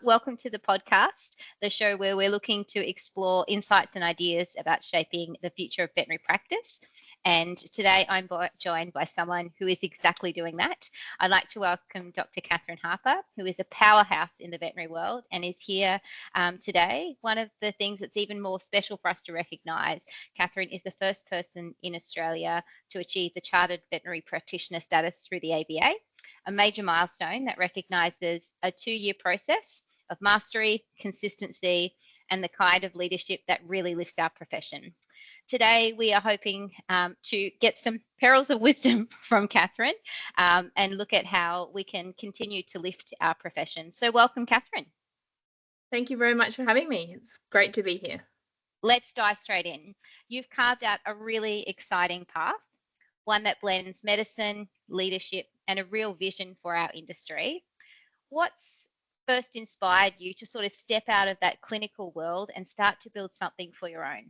Welcome to the podcast, the show where we're looking to explore insights and ideas about shaping the future of veterinary practice. And today I'm joined by someone who is exactly doing that. I'd like to welcome Dr. Catherine Harper, who is a powerhouse in the veterinary world and is here today. One of the things that's even more special for us to recognise, Catherine is the first person in Australia to achieve the Chartered Veterinary Practitioner status through the AVA, a major milestone that recognises a 2-year process of mastery, consistency, and the kind of leadership that really lifts our profession. Today, we are hoping to get some pearls of wisdom from Catherine and look at how we can continue to lift our profession. So welcome, Catherine. Thank you very much for having me. It's great to be here. Let's dive straight in. You've carved out a really exciting path, one that blends medicine, leadership, and a real vision for our industry. What's first inspired you to sort of step out of that clinical world and start to build something for your own?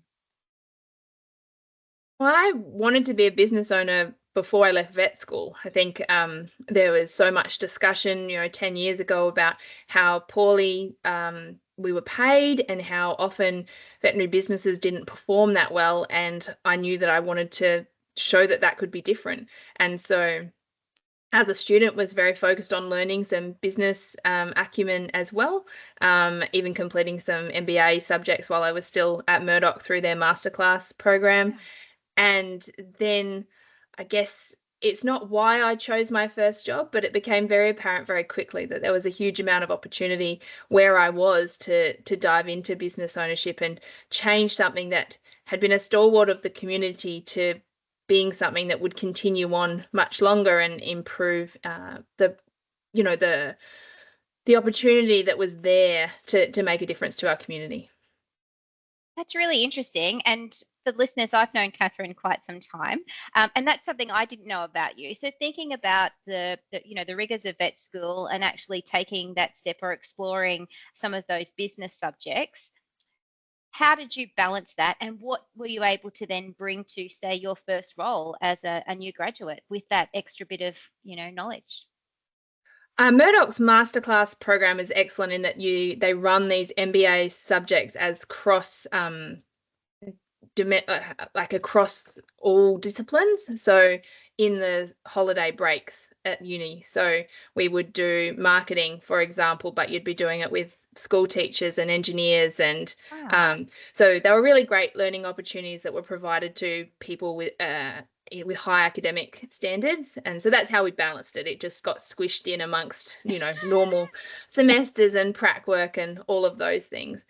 Well, I wanted to be a business owner before I left vet school. I think there was so much discussion, 10 years ago about how poorly we were paid and how often veterinary businesses didn't perform that well. And I knew that I wanted to show that that could be different. And so as a student was very focused on learning some business acumen as well, even completing some MBA subjects while I was still at Murdoch through their masterclass program. And then I guess it's not why I chose my first job, but it became very apparent very quickly that there was a huge amount of opportunity where I was to dive into business ownership and change something that had been a stalwart of the community to being something that would continue on much longer and improve the opportunity that was there to make a difference to our community. That's really interesting. And for listeners, I've known Catherine quite some time, and that's something I didn't know about you. So thinking about the rigors of vet school and actually taking that step or exploring some of those business subjects, how did you balance that, and what were you able to then bring to, say, your first role as a new graduate with that extra bit of knowledge? Murdoch's masterclass program is excellent in that they run these MBA subjects as across all disciplines. So in the holiday breaks at uni, so we would do marketing, for example, but you'd be doing it with school teachers and engineers, and so they were really great learning opportunities that were provided to people with high academic standards. And so that's how we balanced it. It just got squished in amongst normal semesters and prac work and all of those things.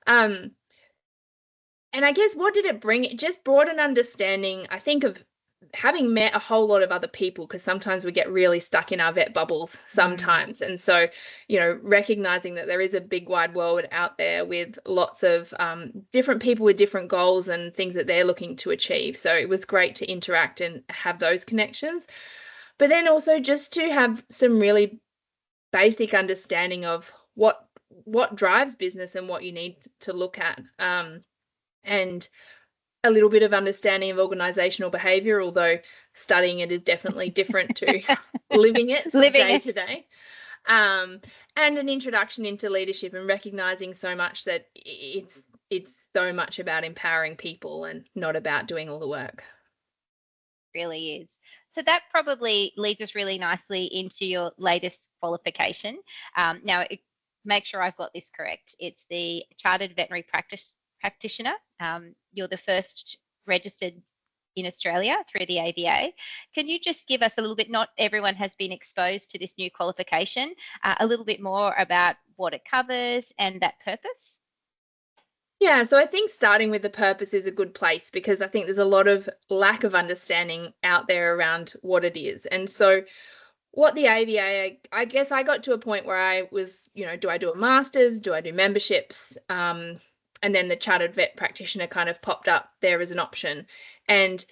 And I guess what did it bring? It just brought an understanding, I think, of having met a whole lot of other people, because sometimes we get really stuck in our vet bubbles sometimes. And so, recognizing that there is a big wide world out there with lots of different people with different goals and things that they're looking to achieve. So it was great to interact and have those connections. But then also just to have some really basic understanding of what drives business and what you need to look at. And a little bit of understanding of organizational behavior, although studying it is definitely different to living it day to day. And an introduction into leadership and recognizing so much that it's so much about empowering people and not about doing all the work. It really is. So that probably leads us really nicely into your latest qualification. Now, make sure I've got this correct. It's the Chartered Veterinary Practitioner. You're the first registered in Australia through the AVA. Can you just give us a little bit, not everyone has been exposed to this new qualification, a little bit more about what it covers and that purpose? Yeah, so I think starting with the purpose is a good place, because I think there's a lot of lack of understanding out there around what it is. And so what the AVA, I guess I got to a point where I was, do I do a master's? Do I do memberships? And then the Chartered Vet Practitioner kind of popped up there as an option. And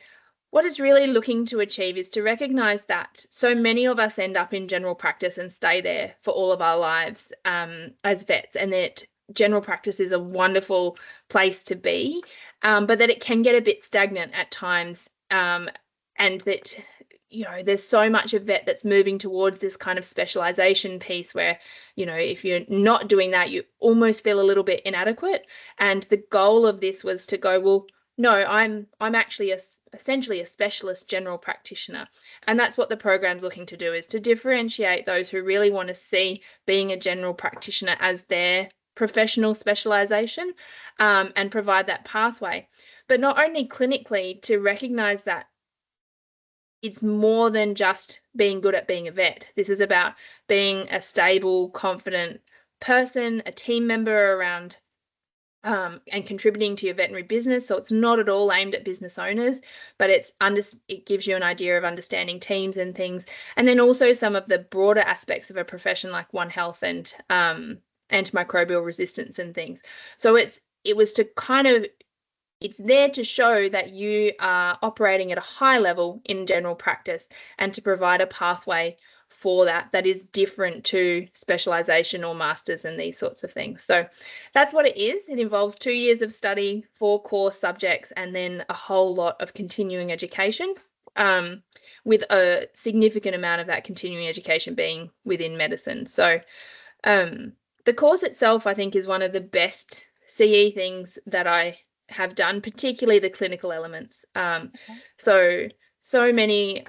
what it's really looking to achieve is to recognise that so many of us end up in general practice and stay there for all of our lives as vets, and that general practice is a wonderful place to be, but that it can get a bit stagnant at times, and that there's so much of vet that's moving towards this kind of specialisation piece where, if you're not doing that, you almost feel a little bit inadequate. And the goal of this was to go, well, no, I'm actually essentially a specialist general practitioner. And that's what the program's looking to do, is to differentiate those who really want to see being a general practitioner as their professional specialisation, and provide that pathway. But not only clinically, to recognise that it's more than just being good at being a vet. This is about being a stable, confident person, a team member around, and contributing to your veterinary business. So it's not at all aimed at business owners, but it gives you an idea of understanding teams and things. And then also some of the broader aspects of a profession like One Health and antimicrobial resistance and things. So it's there to show that you are operating at a high level in general practice, and to provide a pathway for that is different to specialisation or masters and these sorts of things. So that's what it is. It involves 2 years of study, 4 core subjects, and then a whole lot of continuing education, with a significant amount of that continuing education being within medicine. So the course itself, I think, is one of the best CE things that I have done, particularly the clinical elements. So many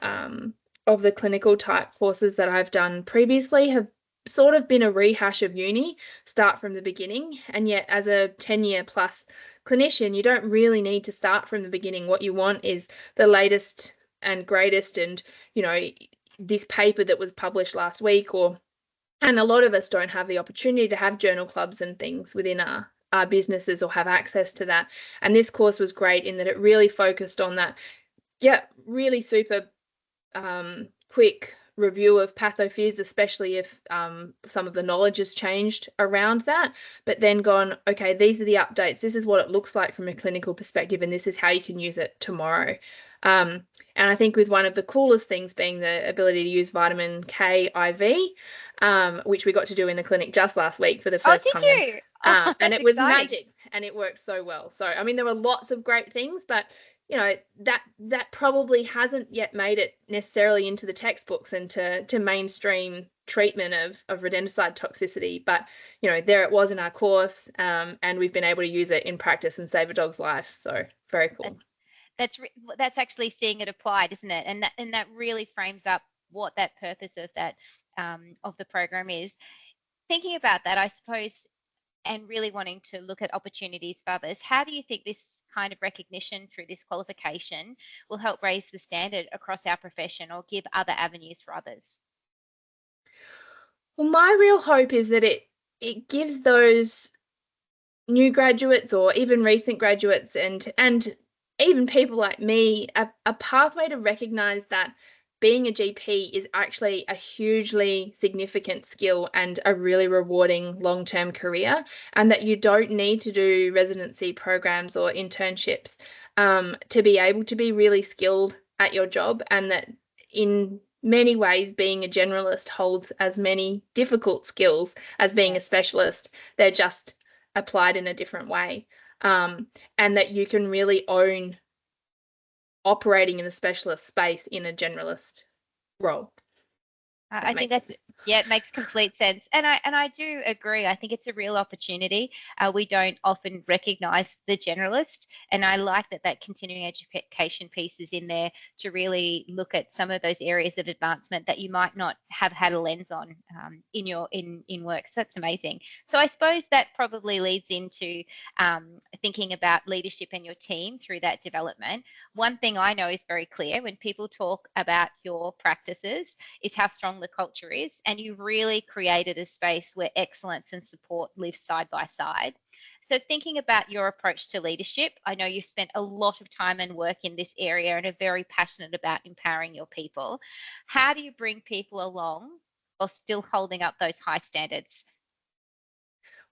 of the clinical type courses that I've done previously have sort of been a rehash of uni, start from the beginning. And yet as a 10-year plus clinician, you don't really need to start from the beginning. What you want is the latest and greatest, and this paper that was published last week, and a lot of us don't have the opportunity to have journal clubs and things within our businesses or have access to that. And this course was great in that it really focused on that. Really super quick review of pathophys, especially if some of the knowledge has changed around that, but then gone, okay, these are the updates, this is what it looks like from a clinical perspective, and this is how you can use it tomorrow. And I think with one of the coolest things being the ability to use vitamin K IV, which we got to do in the clinic just last week for the first time. Did you? And it was magic, and it worked so well. So, I mean, there were lots of great things, but that probably hasn't yet made it necessarily into the textbooks and to mainstream treatment of rodenticide toxicity. But there it was in our course, and we've been able to use it in practice and save a dog's life. So very cool. That's actually seeing it applied, isn't it? And that really frames up what that purpose of that of the program is. Thinking about that, I suppose, and really wanting to look at opportunities for others, how do you think this kind of recognition through this qualification will help raise the standard across our profession or give other avenues for others? Well, my real hope is that it gives those new graduates or even recent graduates and even people like me a pathway to recognise that being a GP is actually a hugely significant skill and a really rewarding long-term career, and that you don't need to do residency programs or internships to be able to be really skilled at your job, and that in many ways being a generalist holds as many difficult skills as being a specialist. They're just applied in a different way, and that you can really own operating in a specialist space in a generalist role. I think it makes complete sense. And I do agree. I think it's a real opportunity. We don't often recognise the generalist, and I like that continuing education piece is in there to really look at some of those areas of advancement that you might not have had a lens on in work. So that's amazing. So I suppose that probably leads into thinking about leadership in your team through that development. One thing I know is very clear when people talk about your practices is how strong the culture is, and you've really created a space where excellence and support live side by side. So thinking about your approach to leadership, I know you've spent a lot of time and work in this area and are very passionate about empowering your people. How do you bring people along while still holding up those high standards?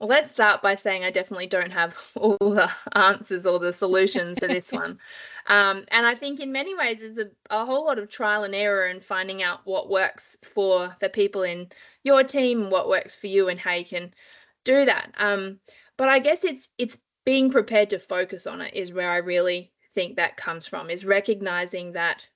Well, let's start by saying I definitely don't have all the answers or the solutions to this one. And I think in many ways there's a whole lot of trial and error in finding out what works for the people in your team, what works for you, and how you can do that. But I guess it's being prepared to focus on it is where I really think that comes from, is recognizing that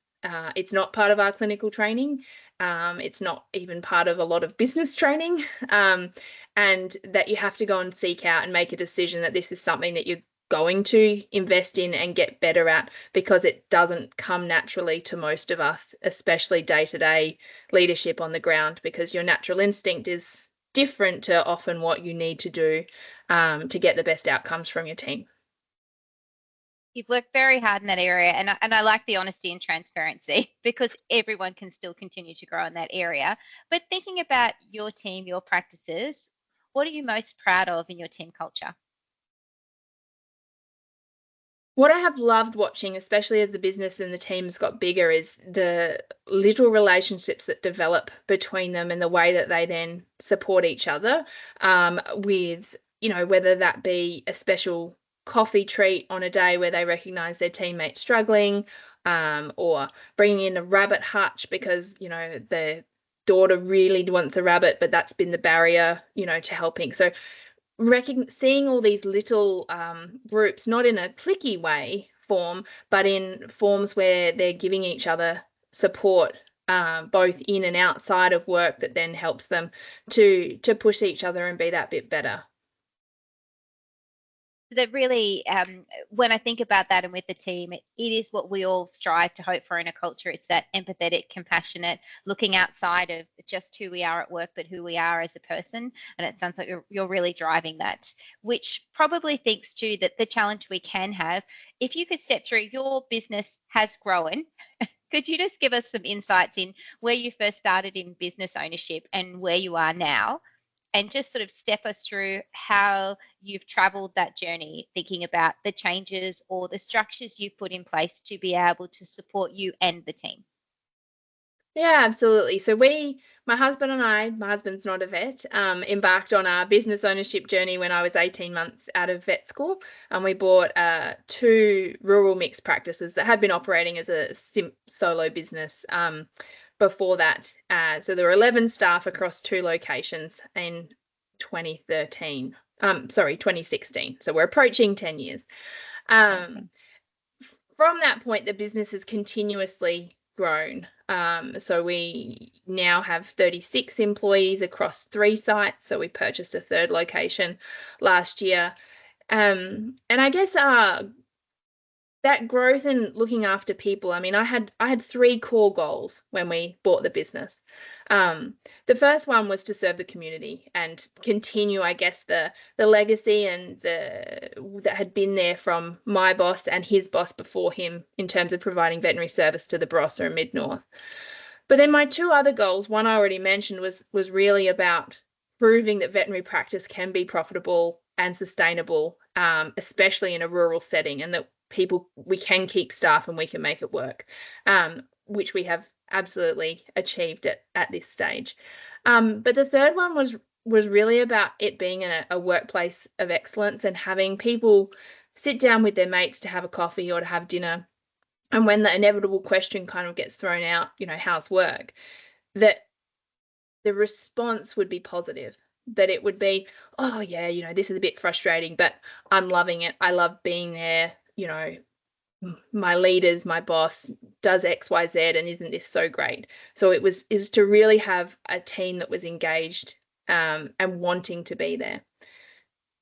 It's not part of our clinical training. It's not even part of a lot of business training. And that you have to go and seek out and make a decision that this is something that you're going to invest in and get better at, because it doesn't come naturally to most of us, especially day-to-day leadership on the ground, because your natural instinct is different to often what you need to do to get the best outcomes from your team. You've worked very hard in that area, and I like the honesty and transparency, because everyone can still continue to grow in that area. But thinking about your team, your practices, what are you most proud of in your team culture? What I have loved watching, especially as the business and the teams got bigger, is the little relationships that develop between them and the way that they then support each other, with, whether that be a special coffee treat on a day where they recognize their teammate struggling, or bringing in a rabbit hutch because, the daughter really wants a rabbit, but that's been the barrier, to helping. So seeing all these little groups, not in a cliquey way form, but in forms where they're giving each other support, both in and outside of work, that then helps them to push each other and be that bit better. That really, when I think about that and with the team, it is what we all strive to hope for in a culture. It's that empathetic, compassionate, looking outside of just who we are at work, but who we are as a person. And it sounds like you're really driving that, which probably thinks too that the challenge we can have, if you could step through, your business has grown. Could you just give us some insights in where you first started in business ownership and where you are now? And just sort of step us through how you've traveled that journey, thinking about the changes or the structures you've put in place to be able to support you and the team. Yeah, absolutely. So my husband and I, my husband's not a vet, embarked on our business ownership journey when I was 18 months out of vet school. And we bought 2 rural mixed practices that had been operating as a solo business before that. So there were 11 staff across 2 locations in 2016. So we're approaching 10 years. From that point, the business has continuously grown. So we now have 36 employees across 3 sites. So we purchased a 3rd location last year. And I guess that growth and looking after people, I mean, I had 3 core goals when we bought the business. The first one was to serve the community and continue, I guess, the legacy and that had been there from my boss and his boss before him in terms of providing veterinary service to the Barossa and Mid-North. But then my 2 other goals, one I already mentioned, was really about proving that veterinary practice can be profitable and sustainable, especially in a rural setting, and that we can keep staff and we can make it work, which we have absolutely achieved at this stage. But the third one was really about it being a workplace of excellence and having people sit down with their mates to have a coffee or to have dinner. And when the inevitable question kind of gets thrown out, how's work, that the response would be positive, that it would be, oh yeah, this is a bit frustrating, but I'm loving it. I love being there. My leaders, my boss does X, Y, Z, and isn't this so great? So it was to really have a team that was engaged and wanting to be there.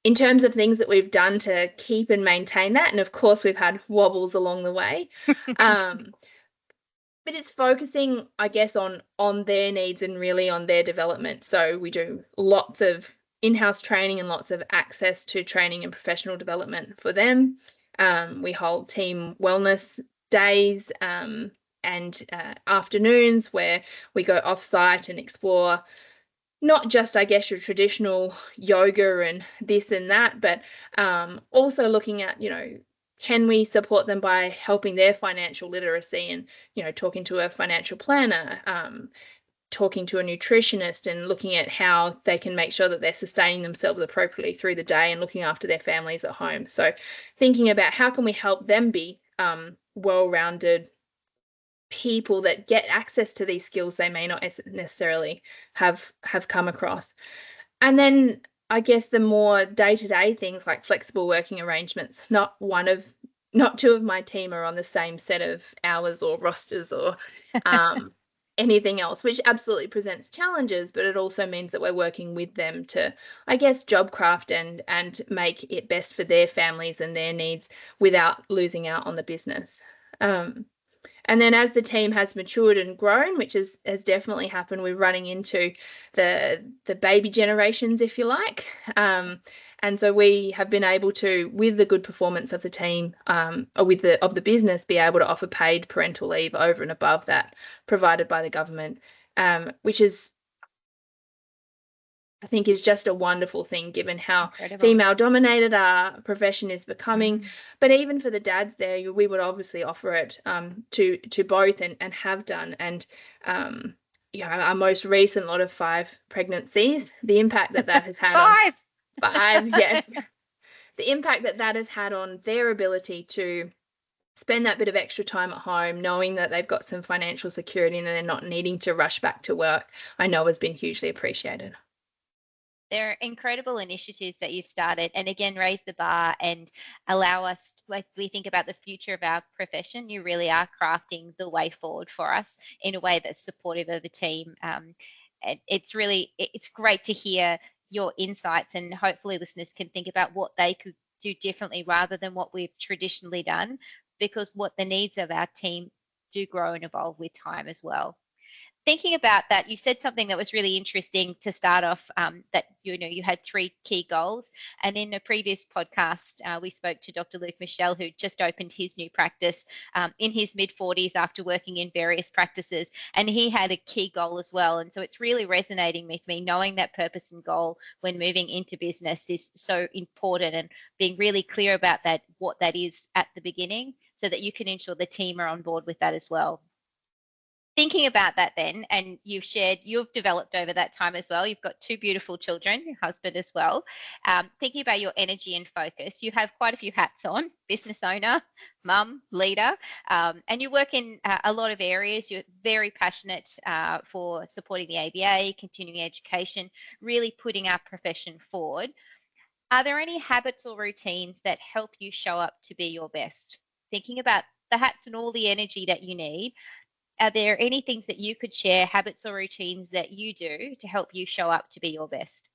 In terms of things that we've done to keep and maintain that, and of course we've had wobbles along the way, but it's focusing, I guess, on their needs and really on their development. So we do lots of in-house training and lots of access to training and professional development for them. We hold team wellness days and afternoons where we go off-site and explore not just, I guess, your traditional yoga and this and that, but also looking at, can we support them by helping their financial literacy and, talking to a financial planner, talking to a nutritionist and looking at how they can make sure that they're sustaining themselves appropriately through the day and looking after their families at home. So thinking about how can we help them be well-rounded people that get access to these skills they may not necessarily have come across. And then I guess the more day-to-day things like flexible working arrangements, not one of not two of my team are on the same set of hours or rosters or anything else, which absolutely presents challenges, but it also means that we're working with them to, I guess, job craft and make it best for their families and their needs without losing out on the business. And then as the team has matured and grown, which has definitely happened, we're running into the baby generations, if you like. And so we have been able to, with the good performance of the team or of the business, be able to offer paid parental leave over and above that provided by the government, which is, I think, is just a wonderful thing given how female dominated our profession is becoming. But even for the dads there, we would obviously offer it to both and have done. And our most recent lot of 5 pregnancies, the impact that has had Five, yes, the impact that has had on their ability to spend that bit of extra time at home, knowing that they've got some financial security and they're not needing to rush back to work, I know has been hugely appreciated. They're incredible initiatives that you've started, and again, raise the bar and allow us to, like, we think about the future of our profession. You really are crafting the way forward for us in a way that's supportive of the team. And it's great to hear your insights, and hopefully listeners can think about what they could do differently rather than what we've traditionally done, because what the needs of our team do grow and evolve with time as well. Thinking about that, you said something that was really interesting to start off, that you had 3 key goals. And in a previous podcast, we spoke to Dr. Luke Michelle, who just opened his new practice in his mid-40s after working in various practices. And he had a key goal as well. And so it's really resonating with me, knowing that purpose and goal when moving into business is so important, and being really clear about that, what that is at the beginning, so that you can ensure the team are on board with that as well. Thinking about that then, and you've developed over that time as well. You've got 2 beautiful children, your husband as well. Thinking about your energy and focus, you have quite a few hats on: business owner, mum, leader, and you work in a lot of areas. You're very passionate for supporting the ABA, continuing education, really putting our profession forward. Are there any habits or routines that help you show up to be your best? Thinking about the hats and all the energy that you need, are there any things that you could share, habits or routines that you do to help you show up to be your best?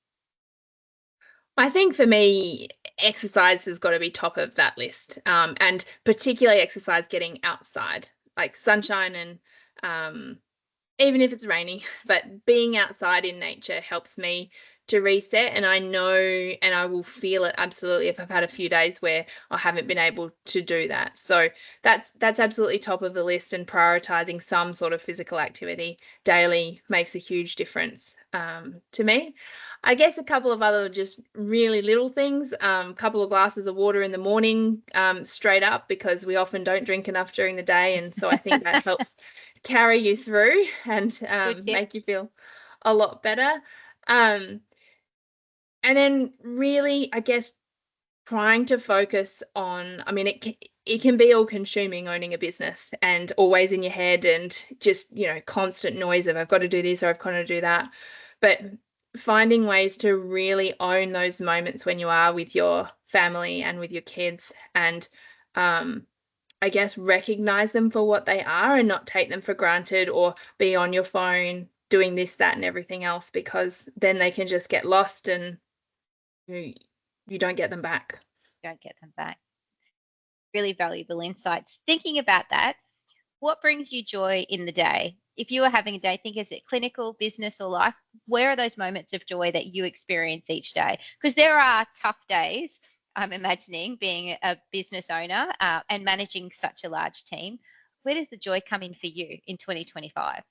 I think for me, exercise has got to be top of that list, and particularly exercise getting outside, like sunshine and even if it's rainy, but being outside in nature helps me to reset. And I know, and I will feel it absolutely if I've had a few days where I haven't been able to do that. So that's absolutely top of the list, and prioritizing some sort of physical activity daily makes a huge difference to me. I guess a couple of other just really little things, a couple of glasses of water in the morning, straight up, because we often don't drink enough during the day. And so I think that helps carry you through and make you feel a lot better. And then really, I guess, trying to focus on, I mean, it can be all consuming owning a business, and always in your head, and just, constant noise of I've got to do this or I've got to do that. But finding ways to really own those moments when you are with your family and with your kids, and I guess recognize them for what they are and not take them for granted or be on your phone doing this, that, and everything else, because then they can just get lost and you don't get them back. Don't get them back. Really valuable insights. Thinking about that, what brings you joy in the day? If you were having a day, think, is it clinical, business, or life? Where are those moments of joy that you experience each day? Because there are tough days, I'm imagining, being a business owner and managing such a large team. Where does the joy come in for you in 2025?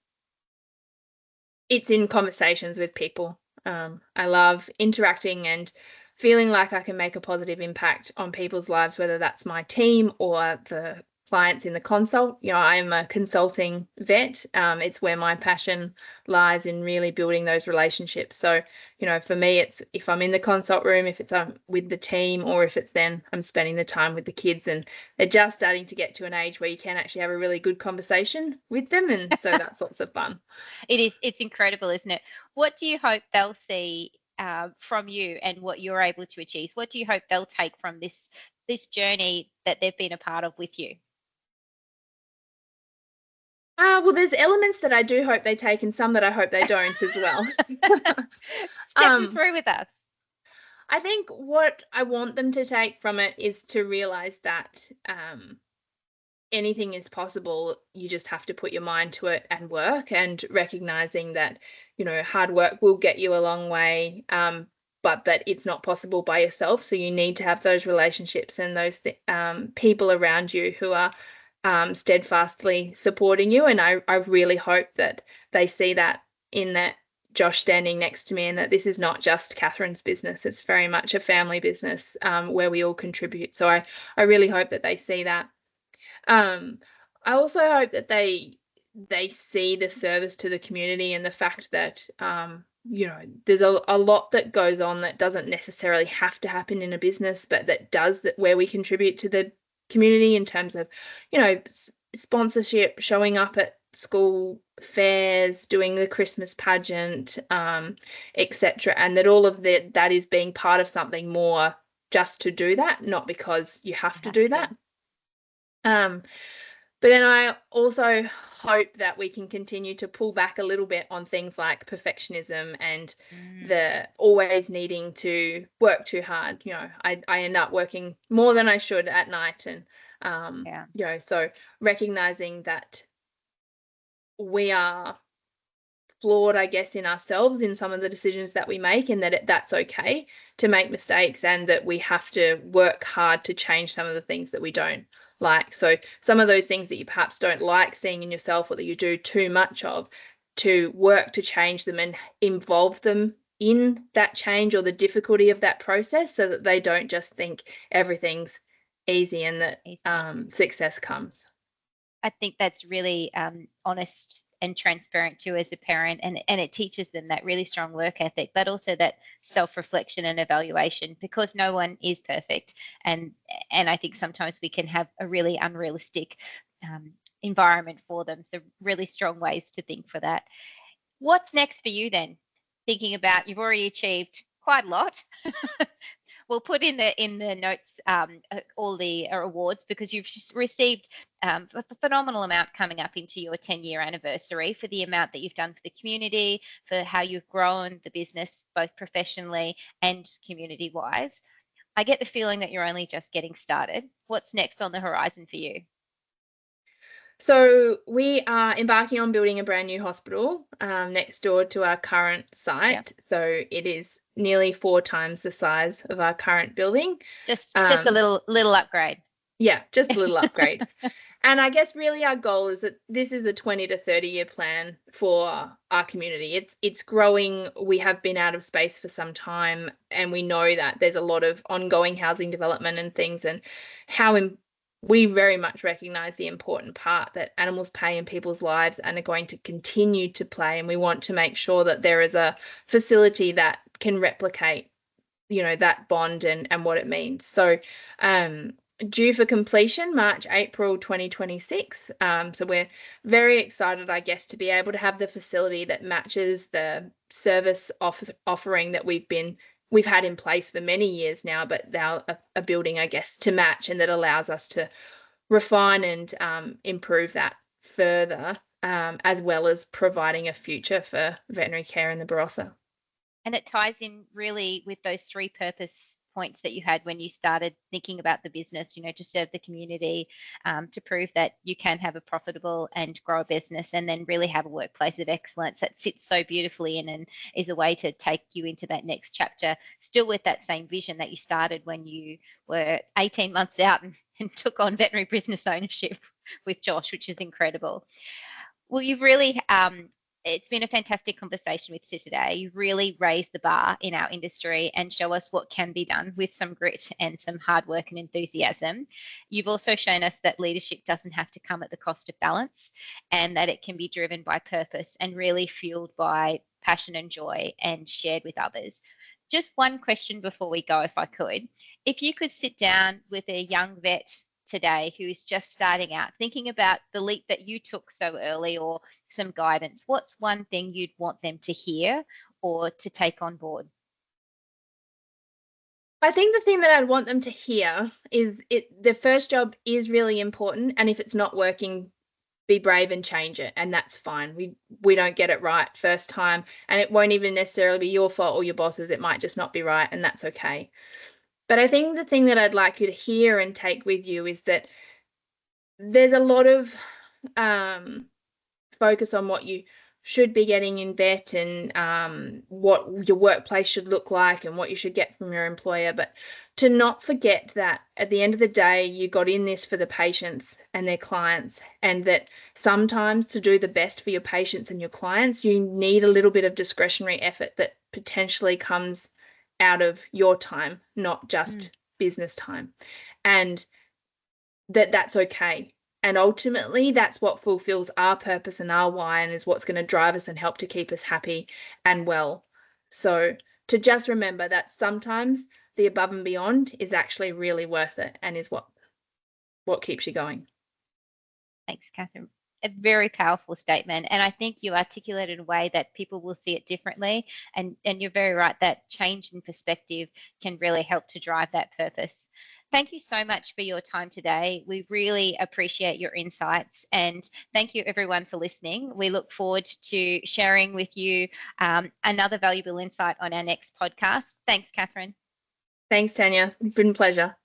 It's in conversations with people. I love interacting and feeling like I can make a positive impact on people's lives, whether that's my team or the clients in the consult. I'm a consulting vet. It's where my passion lies, in really building those relationships. So, for me, it's if I'm in the consult room, if it's with the team, or if it's then I'm spending the time with the kids, and they're just starting to get to an age where you can actually have a really good conversation with them. And so that's lots of fun. It's incredible, isn't it? What do you hope they'll see from you and what you're able to achieve? What do you hope they'll take from this this journey that they've been a part of with you? Well, there's elements that I do hope they take and some that I hope they don't as well. Step them through with us. I think what I want them to take from it is to realize that anything is possible. You just have to put your mind to it and work, and recognizing that, hard work will get you a long way, but that it's not possible by yourself. So you need to have those relationships and those people around you who are steadfastly supporting you. And I really hope that they see that in that Josh standing next to me, and that this is not just Catherine's business. It's very much a family business where we all contribute. So I really hope that they see that. I also hope that they see the service to the community, and the fact that there's a lot that goes on that doesn't necessarily have to happen in a business, but that does, that where we contribute to the community in terms of sponsorship, showing up at school fairs, doing the Christmas pageant, etc., and that all of that is being part of something more just to do that, not because you have to do that. But then I also hope that we can continue to pull back a little bit on things like perfectionism and the always needing to work too hard. I end up working more than I should at night, and so recognizing that we are flawed, I guess, in ourselves in some of the decisions that we make, and that that's okay to make mistakes, and that we have to work hard to change some of the things that we don't like. So some of those things that you perhaps don't like seeing in yourself, or that you do too much of, to work to change them and involve them in that change or the difficulty of that process, so that they don't just think everything's easy and that success comes. I think that's really honest and transparent too as a parent, and it teaches them that really strong work ethic, but also that self-reflection and evaluation, because no one is perfect, and I think sometimes we can have a really unrealistic environment for them. So really strong ways to think for that. What's next for you then? Thinking about, you've already achieved quite a lot. We'll put in the notes all the awards, because you've received a phenomenal amount coming up into your 10-year anniversary, for the amount that you've done for the community, for how you've grown the business both professionally and community-wise. I get the feeling that you're only just getting started. What's next on the horizon for you? So we are embarking on building a brand new hospital next door to our current site. Yep. So it is nearly 4 times the size of our current building. Just a little upgrade. Yeah, just a little upgrade. And I guess really our goal is that this is a 20 to 30-year plan for our community. It's growing. We have been out of space for some time, and we know that there's a lot of ongoing housing development and things, and how we very much recognize the important part that animals play in people's lives and are going to continue to play. And we want to make sure that there is a facility that can replicate, that bond and what it means. So due for completion March, April 2026. So we're very excited, I guess, to be able to have the facility that matches the service offering that we've had in place for many years now, but now a building, I guess, to match, and that allows us to refine and improve that further, as well as providing a future for veterinary care in the Barossa. And it ties in really with those 3 purpose points that you had when you started thinking about the business, to serve the community, to prove that you can have a profitable and grow a business, and then really have a workplace of excellence that sits so beautifully in and is a way to take you into that next chapter, still with that same vision that you started when you were 18 months out and took on veterinary business ownership with Josh, which is incredible. Well, you've really it's been a fantastic conversation with you today. You really raised the bar in our industry and show us what can be done with some grit and some hard work and enthusiasm. You've also shown us that leadership doesn't have to come at the cost of balance, and that it can be driven by purpose and really fueled by passion and joy and shared with others. Just one question before we go, if I could. If you could sit down with a young vet today who is just starting out, thinking about the leap that you took so early, or some guidance, what's one thing you'd want them to hear or to take on board? I think the thing that I'd want them to hear is the first job is really important, and if it's not working, be brave and change it, and that's fine. We don't get it right first time, and it won't even necessarily be your fault or your boss's. It might just not be right, and that's okay. But I think the thing that I'd like you to hear and take with you is that there's a lot of focus on what you should be getting in vet, and what your workplace should look like and what you should get from your employer, but to not forget that at the end of the day, you got in this for the patients and their clients, and that sometimes to do the best for your patients and your clients, you need a little bit of discretionary effort that potentially comes out of your time, not just business time, and that's okay. And ultimately, that's what fulfills our purpose and our why, and is what's going to drive us and help to keep us happy and well. So to just remember that sometimes the above and beyond is actually really worth it, and is what keeps you going. Thanks, Catherine. A very powerful statement. And I think you articulate it in a way that people will see it differently. And you're very right that change in perspective can really help to drive that purpose. Thank you so much for your time today. We really appreciate your insights, and thank you everyone for listening. We look forward to sharing with you another valuable insight on our next podcast. Thanks, Catherine. Thanks, Tanya. It's been a pleasure.